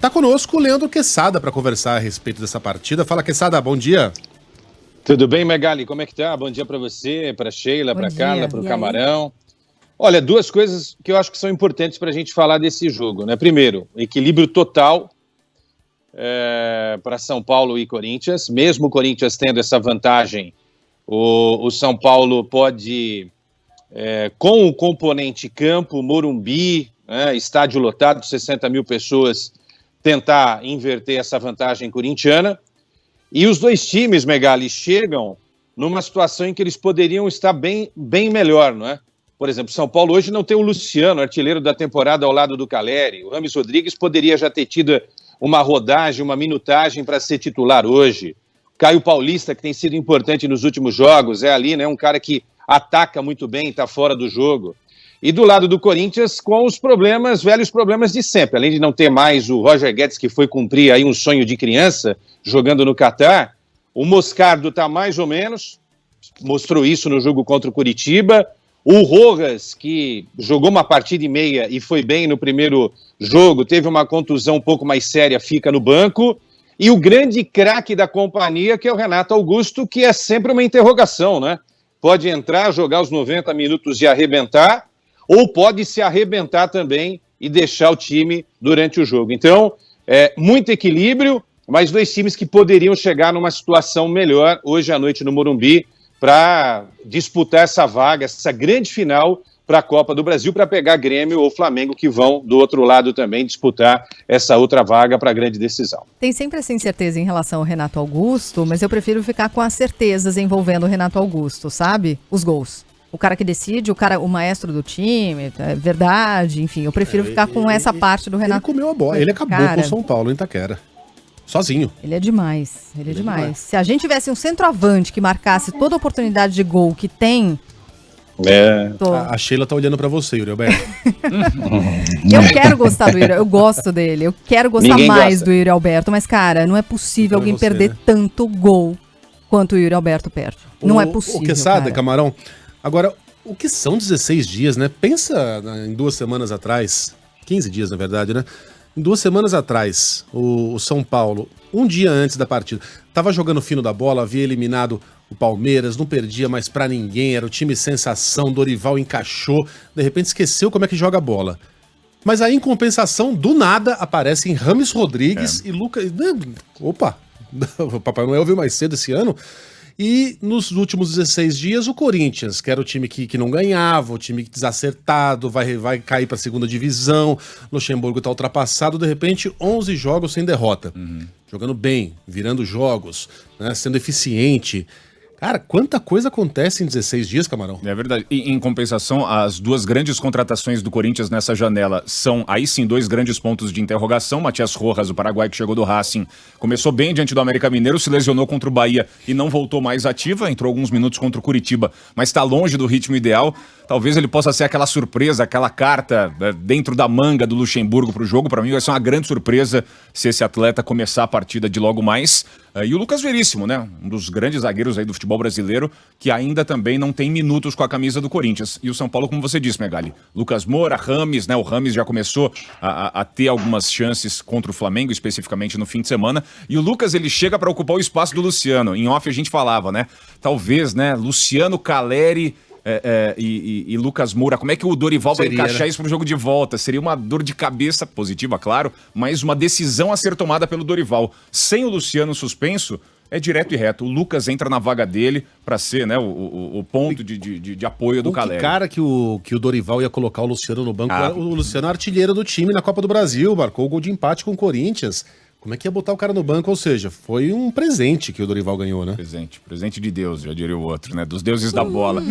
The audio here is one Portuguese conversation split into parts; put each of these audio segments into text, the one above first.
Tá conosco o Leandro Quesada para conversar a respeito dessa partida. Fala, Quesada, bom dia. Tudo bem, Megali? Como é que tá? Bom dia para você, para Sheila, para Carla, para o Camarão. Olha, duas coisas que eu acho que são importantes para a gente falar desse jogo, né? Primeiro, equilíbrio total para São Paulo e Corinthians. Mesmo o Corinthians tendo essa vantagem, o São Paulo pode, com o componente campo, Morumbi, estádio lotado, 60 mil pessoas, tentar inverter essa vantagem corintiana. E os dois times, Megali, chegam numa situação em que eles poderiam estar bem melhor, não é? Por exemplo, São Paulo hoje não tem o Luciano, artilheiro da temporada ao lado do Caleri. O Rames Rodrigues poderia já ter tido uma rodagem, uma minutagem para ser titular hoje. Caio Paulista, que tem sido importante nos últimos jogos, é ali, né? Um cara que ataca muito bem, está fora do jogo. E do lado do Corinthians, com os problemas, velhos problemas de sempre. Além de não ter mais o Roger Guedes, que foi cumprir aí um sonho de criança, jogando no Catar, o Moscardo está mais ou menos, mostrou isso no jogo contra o Curitiba. O Rojas, que jogou uma partida e meia e foi bem no primeiro jogo, teve uma contusão um pouco mais séria, fica no banco. E o grande craque da companhia, que é o Renato Augusto, que é sempre uma interrogação, né? Pode entrar, jogar os 90 minutos e arrebentar, ou pode se arrebentar também e deixar o time durante o jogo. Então, muito equilíbrio, mas dois times que poderiam chegar numa situação melhor hoje à noite no Morumbi para disputar essa vaga, essa grande final para a Copa do Brasil, para pegar Grêmio ou Flamengo, que vão do outro lado também disputar essa outra vaga para a grande decisão. Tem sempre essa incerteza em relação ao Renato Augusto, mas eu prefiro ficar com as certezas envolvendo o Renato Augusto, sabe? Os gols. O cara que decide, o maestro do time, é verdade, enfim, eu prefiro ficar com essa parte do Renato. Ele comeu a bola, ele acabou com o São Paulo em Itaquera. Sozinho. Ele é demais, ele é demais. Se a gente tivesse um centroavante que marcasse toda a oportunidade de gol que tem... A Sheila tá olhando pra você, Yuri Alberto. Eu quero gostar do Yuri, eu gosto dele, eu quero gostar mais do Yuri Alberto, mas cara, não é possível alguém perder tanto gol quanto o Yuri Alberto perde. Não é possível, O Quesada, Camarão, agora, o que são 16 dias, né? Pensa em 2 semanas atrás, 15 dias na verdade, né? Em 2 semanas atrás, o São Paulo, um dia antes da partida, tava jogando fino da bola, havia eliminado o Palmeiras, não perdia mais pra ninguém, era o time sensação, Dorival encaixou, de repente esqueceu como é que joga a bola. Mas aí, em compensação, do nada, aparecem Rames Rodrigues e Lucas... Opa, o Papai Noel veio mais cedo esse ano. E nos últimos 16 dias, o Corinthians, que era o time que não ganhava, o time desacertado, vai cair para a segunda divisão, Luxemburgo está ultrapassado, de repente 11 jogos sem derrota. Jogando bem, virando jogos, né, sendo eficiente. Cara, quanta coisa acontece em 16 dias, Camarão? É verdade. E, em compensação, as 2 grandes contratações do Corinthians nessa janela são, aí sim, 2 grandes pontos de interrogação. Matias Rojas, o Paraguai que chegou do Racing, começou bem diante do América Mineiro, se lesionou contra o Bahia e não voltou mais ativa, entrou alguns minutos contra o Curitiba, mas está longe do ritmo ideal. Talvez ele possa ser aquela surpresa, aquela carta dentro da manga do Luxemburgo para o jogo. Para mim vai ser uma grande surpresa se esse atleta começar a partida de logo mais. E o Lucas Veríssimo, né? Um dos grandes zagueiros aí do futebol brasileiro, que ainda também não tem minutos com a camisa do Corinthians. E o São Paulo, como você disse, Megali, Lucas Moura, Rames, né? O Rames já começou a ter algumas chances contra o Flamengo, especificamente no fim de semana. E o Lucas, ele chega para ocupar o espaço do Luciano. Em off a gente falava, né? Talvez, né? Luciano, Caleri... e Lucas Moura, como é que o Dorival vai encaixar isso para o jogo de volta? Seria uma dor de cabeça positiva, claro, mas uma decisão a ser tomada pelo Dorival. Sem o Luciano suspenso, é direto e reto. O Lucas entra na vaga dele para ser, né, o ponto de apoio do Caleri. Que cara que o Dorival ia colocar o Luciano no banco. O Luciano é artilheiro do time na Copa do Brasil, marcou o gol de empate com o Corinthians. Como é que ia botar o cara no banco? Ou seja, foi um presente que o Dorival ganhou, né? Presente de Deus, já diria o outro, né? Dos deuses da bola.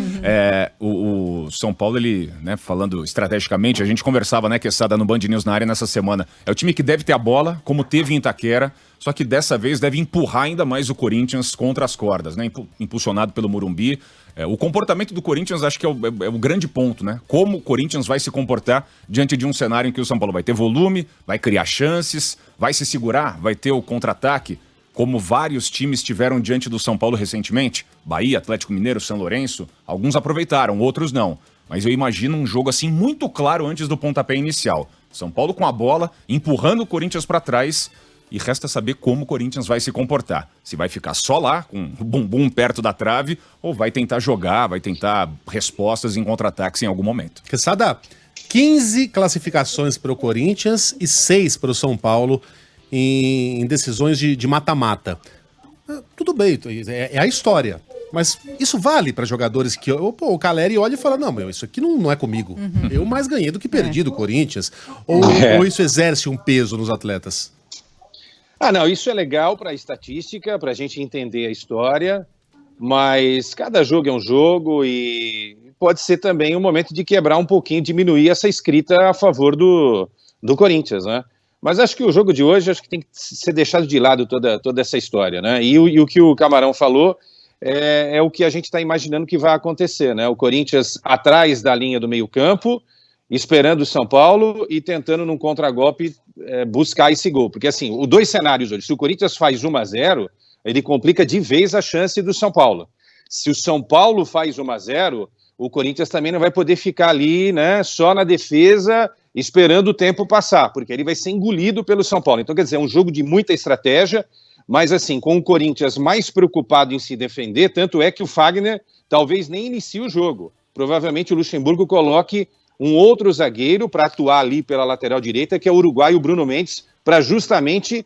O São Paulo, ele, né, falando estrategicamente, a gente conversava, né, Quesada, no Band News na área nessa semana. É o time que deve ter a bola, como teve em Itaquera, só que dessa vez deve empurrar ainda mais o Corinthians contra as cordas, né? Impulsionado pelo Morumbi. O comportamento do Corinthians acho que é o grande ponto, né? Como o Corinthians vai se comportar diante de um cenário em que o São Paulo vai ter volume, vai criar chances, vai se segurar, vai ter o contra-ataque, como vários times tiveram diante do São Paulo recentemente. Bahia, Atlético Mineiro, São Lourenço, alguns aproveitaram, outros não. Mas eu imagino um jogo assim muito claro antes do pontapé inicial. São Paulo com a bola, empurrando o Corinthians para trás, e resta saber como o Corinthians vai se comportar. Se vai ficar só lá, com o bumbum perto da trave, ou vai tentar jogar, vai tentar respostas em contra-ataques em algum momento. Quesada, 15 classificações para o Corinthians e 6 para o São Paulo em decisões de mata-mata. Tudo bem, é a história. Mas isso vale para jogadores que o Caleri olha e fala, não, meu, isso aqui não é comigo. Eu mais ganhei do que perdi do Corinthians. Ou isso exerce um peso nos atletas? Não, isso é legal para a estatística, para a gente entender a história, mas cada jogo é um jogo e pode ser também um momento de quebrar um pouquinho, diminuir essa escrita a favor do Corinthians, né? Mas acho que o jogo de hoje acho que tem que ser deixado de lado toda essa história, né? E o que o Camarão falou é o que a gente está imaginando que vai acontecer, né? O Corinthians atrás da linha do meio-campo, esperando o São Paulo e tentando num contragolpe buscar esse gol. Porque assim, os dois cenários hoje, se o Corinthians faz 1-0, ele complica de vez a chance do São Paulo. Se o São Paulo faz 1-0, o Corinthians também não vai poder ficar ali, né, só na defesa, esperando o tempo passar, porque ele vai ser engolido pelo São Paulo. Então, quer dizer, é um jogo de muita estratégia, mas assim, com o Corinthians mais preocupado em se defender, tanto é que o Fagner talvez nem inicie o jogo. Provavelmente o Luxemburgo coloque um outro zagueiro para atuar ali pela lateral direita, que é o uruguaio Bruno Mendes, para justamente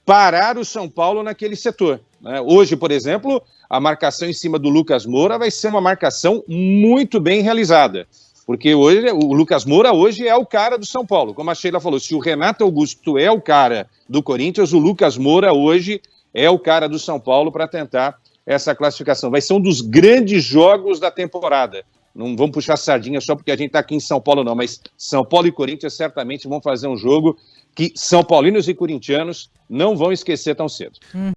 parar o São Paulo naquele setor, né? Hoje, por exemplo, a marcação em cima do Lucas Moura vai ser uma marcação muito bem realizada, porque hoje o Lucas Moura hoje é o cara do São Paulo. Como a Sheila falou, se o Renato Augusto é o cara do Corinthians, o Lucas Moura hoje é o cara do São Paulo para tentar essa classificação. Vai ser um dos grandes jogos da temporada. Não vamos puxar sardinha só porque a gente está aqui em São Paulo, não, mas São Paulo e Corinthians certamente vão fazer um jogo que São Paulinos e corintianos não vão esquecer tão cedo.